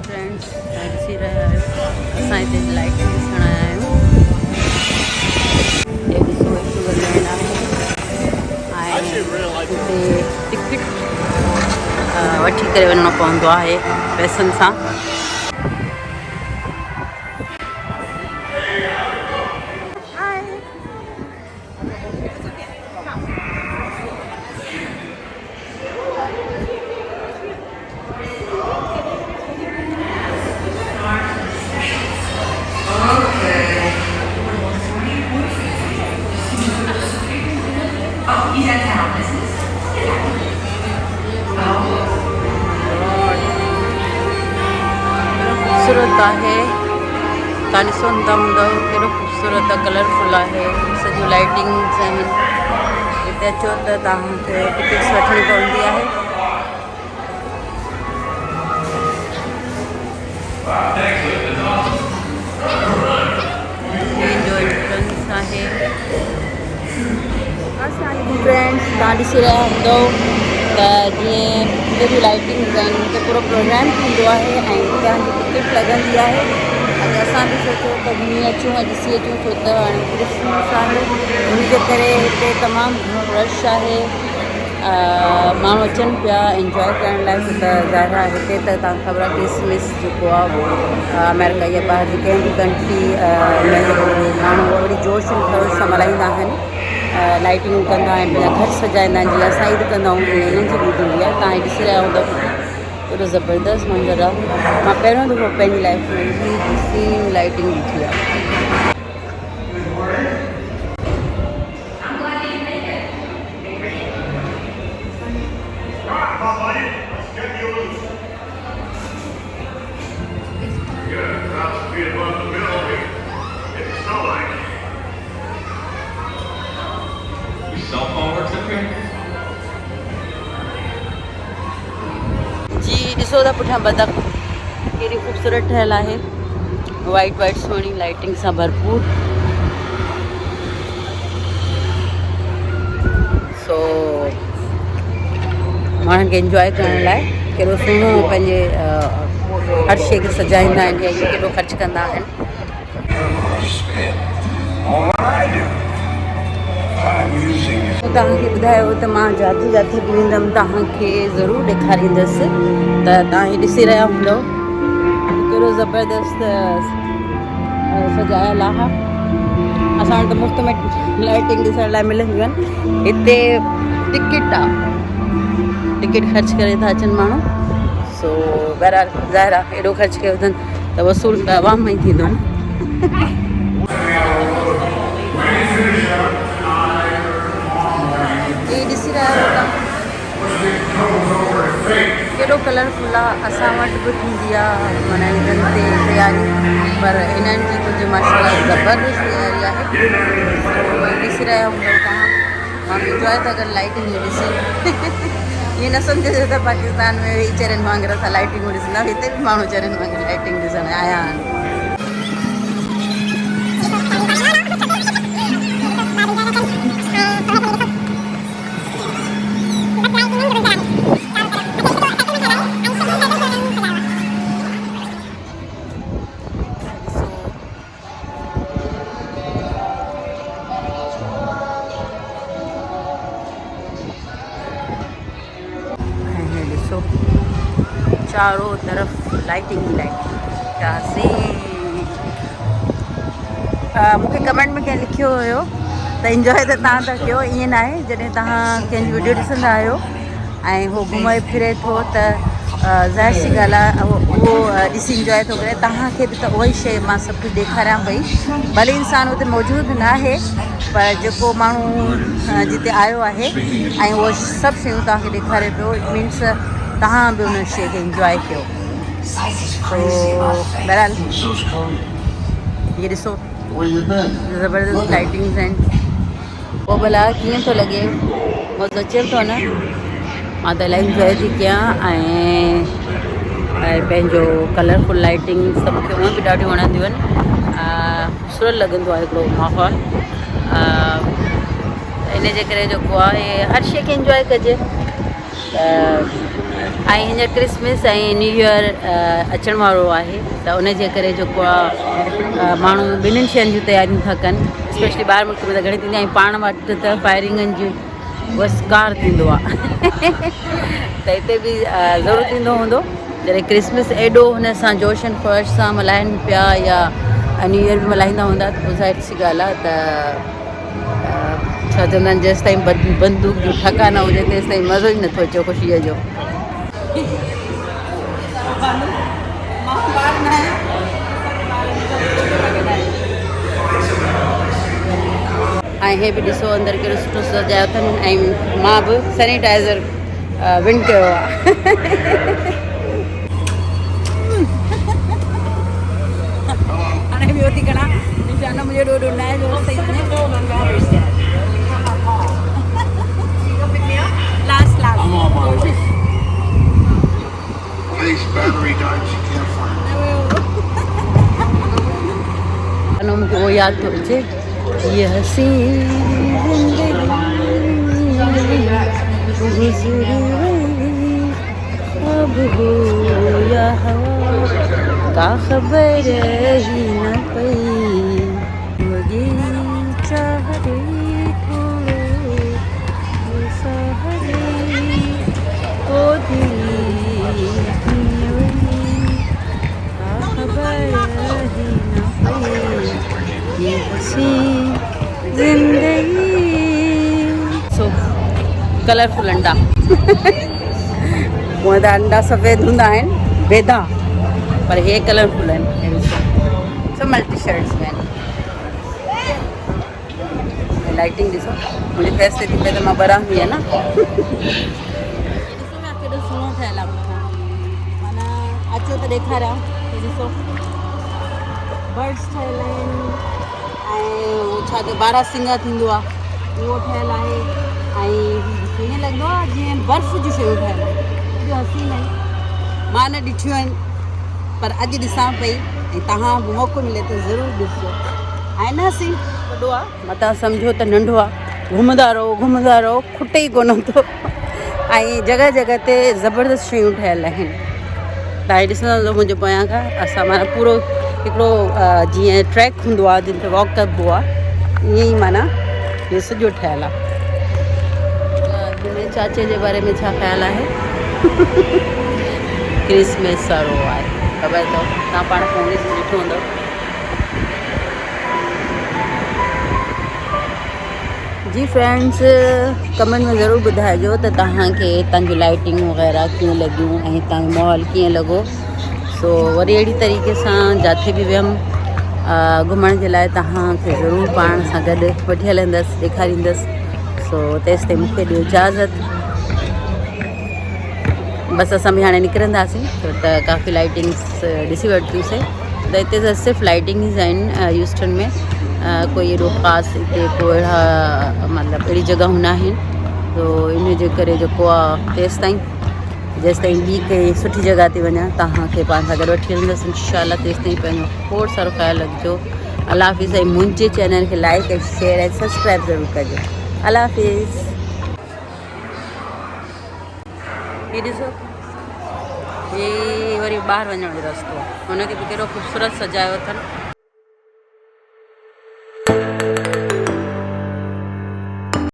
Friends ॾिसी रहिया आहियो असां हिते लाइटिंग ॾिसण आया आहियूं। हे ॾिसो हिकु लैंड आहे ऐं हिते टिकट वठी करे वञिणो पवंदो आहे पैसनि सां। खूबसूरत आहे, तव्हां ॾिसंदा हूंदव केॾो ख़ूबसूरत कलरफुल आहे। सॼियूं लाइटिंग्स आहिनि। हिते अचो त तव्हांखे टिकट्स वठणी पवंदी आहे। जो एंट्रेंस आहे। फ्रेंड्स तव्हां ॾिसी रहिया हूंदव त जीअं हिते बि लाइटिंग्स आहिनि, हिते पूरो प्रोग्राम थींदो आहे ऐं तव्हांजी टिकट लॻंदी आहे। अॼु असां बि सोचियो त घुमी अचूं ऐं ॾिसी अचूं, छो त हाणे क्रिसमस आहे, हुनजे करे हिते तमामु घणो रश आहे। माण्हू अचनि पिया एंजॉय करण लाइ, छो त ज़ाहिर आहे हिते त तव्हांखे ख़बर आहे क्रिसमस जेको आहे अमेरिका या ॿाहिरि जी कंहिं बि कंट्री में माण्हू वरी जोश ख़रोश सां मल्हाईंदा आहिनि। लाइटिंग कंदा आहिनि, पंहिंजा घर सजाईंदा आहिनि, जीअं असां ईद कंदा आहियूं तीअं इन्हनि जी बि थींदी आहे। तव्हां ॾिसी रहिया हूंदव केॾो ज़बरदस्त मंज़र आहे। मां पहिरियों दफ़ो पंहिंजी लाइफ में सेम लाइटिंग ॾिठी आहे। जी ॾिसो त पुठियां बतख केॾी ख़ूबसूरत ठहियलु आहे, वाइट वाइट सुहिणी लाइटिंग सां भरपूर। सो माण्हुनि खे इंजॉय करण लाइ केॾो सुहिणो पंहिंजे हर शइ खे सजाईंदा आहिनि या केॾो ख़र्चु कंदा आहिनि। तव्हांखे ॿुधायो त मां जाते जाते बि वेंदमि तव्हांखे ज़रूरु ॾेखारींदसि। त तव्हां हीअ ॾिसी रहिया हूंदव केॾो ज़बरदस्त सजायल आहे। असां वटि त मुफ़्त में लाइटिंग ॾिसण लाइ मिलंदियूं आहिनि। हिते टिकट आहे, टिकट ख़र्चु करे था अचनि माण्हू। सो बहरहाल ज़ाहिर आहे एॾो ख़र्चु कयो अथनि त वसूल त अवाम में ई थींदो न। ॾिसी रहिया आहियो केॾो कलरफुल आहे। असां वटि बि थींदी आहे माना ईदनि ते तयारी, पर इन्हनि जी कुझु माशाल्लाह ज़बरदस्त तयारी आहे। ॾिसी रहिया हूंदव तव्हां, माण्हू इंजॉय था कनि लाइटिंग में ॾिसी। ईअं न सम्झो त पाकिस्तान में वेही चरनि वांगुरु असां लाइटिंगूं ॾिसंदा, हिते बि माण्हू चरनि वांगुरु लाइटिंग ॾिसण आया आहिनि। चारों तरफ लाइटिंग ही लाइटिंग। क्या सीन। मूंखे कमेंट में कंहिं लिखियो हुयो त इंजॉय त तव्हां था कयो, ईअं न आहे। जॾहिं तव्हां कंहिंजी वीडियो ॾिसंदा आहियो ऐं उहो घुमे फिरे थो त ज़ाहिर सी ॻाल्हि आहे उहो ॾिसी इंजॉय थो करे। तव्हांखे बि त उहा ई शइ मां सभु कुझु ॾेखारियां पई, भले इंसानु हुते मौजूदु न आहे, पर जेको माण्हू जिते आयो आहे ऐं उहो सभु शयूं तव्हांखे ॾेखारे पियो, इट मीन्स तव्हां बि उन शइ खे इंजॉय कयो। बहरहाल ये ॾिसो ज़बरदस्त लाइटिंग्स आहिनि। पोइ भला कीअं थो लॻे, मज़ो अचे थो न? मां त इलाही इंजॉय थी कयां ऐं पंहिंजो कलरफुल लाइटिंग सभु मूंखे उहे बि ॾाढियूं वणंदियूं आहिनि। ख़ूबसूरत लॻंदो आहे हिकिड़ो माहौल। इन जे करे जेको आहे हर शइ खे इंजॉय कजे। ऐं हींअर क्रिसमस ऐं न्यू ईयर अचण वारो आहे त उनजे करे जेको आहे माण्हू ॿिन्हिनि शयुनि जूं तयारियूं था कनि स्पेशली ॿाहिरि मुल्क में त घणी थींदी आहे पाण वटि त फायरिंगनि जो वसकार थींदो आहे त हिते बि ज़रूरु थींदो हूंदो जॾहिं क्रिसमस एॾो हुन सां जोश एंड ख़ुश सां मल्हाइनि पिया या न्यू ईयर बि मल्हाईंदा हूंदा त पोइ ज़ाहिर सी ॻाल्हि आहे त छा चवंदा आहिनि जेसि ताईं बंदूक जो ठका न हुजे तेसि ताईं मज़ो ई नथो अचे ख़ुशीअ जो ऐं हे बि ॾिसो अंदरि कहिड़ो सुठो सजायो अथनि ऐं मां बि सैनिटाइज़र विन कयो आहे हाणे ॿियो थी करा निशाना मुंहिंजो ॾोढो न आहे जो सही वञे मूंखे उहो यादि थो अचे ये हसी अब हो या का खबर ही न पई मुझे चाहते थोड़े सहारे तो दिल का खबर ही न पई ये हसी जिंदगी सो कलरफुल अंडा हूअं त अंडा सफ़ेद हूंदा आहिनि बेदा पर हे कलरफुल आहिनि सो मल्टी शर्ट्स में लाइटिंग ॾिसो मुंहिंजी फेस ते थी पए त मां ॿरां बि आहे न ॾिसो ना केॾो सुहिणो ठहियल आहे मूंखां माना अचो त ॾेखारियां ॾिसो बर्ड्स ठहियल आहिनि ऐं छा चइबो बारह सिंगा थींदो आहे उहो ठहियल आहे ऐं ईअं लॻंदो आहे जीअं बर्फ़ जी शयूं ठहियल आहिनि एॾियूं हसीन आहिनि मां न ॾिठियूं आहिनि पर अॼु ॾिसां पई ऐं तव्हां बि मौक़ो मिले त ज़रूरु ॾिसो आहे न हसीन वॾो आहे मतां सम्झो त नंढो आहे घुमंदा रहो खुटे ई कोन थो ऐं जॻह जॻह ते ज़बरदस्त शयूं ठहियल आहिनि तव्हां ॾिसंदा हूंदो मुंहिंजे पोयां खां असां माना पूरो हिकिड़ो जीअं ट्रैक हूंदो आहे जिन ते वॉक कबो आहे ईअं ई माना इहो सॼो ठहियल आहे हिन चाचे जे बारे में छा ख़्यालु आहे क्रिसमस वारो आहे ख़बर अथव तव्हां पाण फोन में ॾिठो हूंदव जी फ्रेंड्स कमेंट में ज़रूरु ॿुधाइजो त तव्हांखे हितां जूं लाइटिंग वग़ैरह कीअं लॻियूं ऐं हितां जो माहौल कीअं लॻो सो वरी अहिड़ी तरीक़े सां जिथे बि वियमि घुमण जे लाइ तव्हांखे ज़रूरु पाण सां गॾु वठी हलंदसि ॾेखारींदसि सो तेसि ताईं मूंखे ॾियो इजाज़त बसि असां बि हाणे निकिरंदासीं छो त काफ़ी लाइटिंग्स ॾिसी वरितियूंसीं त हिते त सिर्फ़ु लाइटिंग्स आहिनि यूस्टन में कोई एॾो ख़ासि हिते को अहिड़ा मतिलबु अहिड़ी जॻहूं न आहिनि तो इन जे करे जेको आहे तेसि ताईं जेसि ताईं ॿी कंहिं सुठी जॻह ते वञा तव्हांखे पाण सां गॾु वठी हलंदसि इंशाल्लाह तेसि ताईं पंहिंजो खोड़ सारो ख़्यालु रखिजो अल्लाह हाफ़िज़ ऐं मुंहिंजे चैनल खे लाइक ऐं शेयर ऐं सब्सक्राइब ज़रूरु कजो अल्लाह हाफ़िज़ हीअ ॾिसो हे वरी ॿाहिरि वञण जो रस्तो आहे हुनखे बि कहिड़ो ख़ूबसूरत सजायो अथनि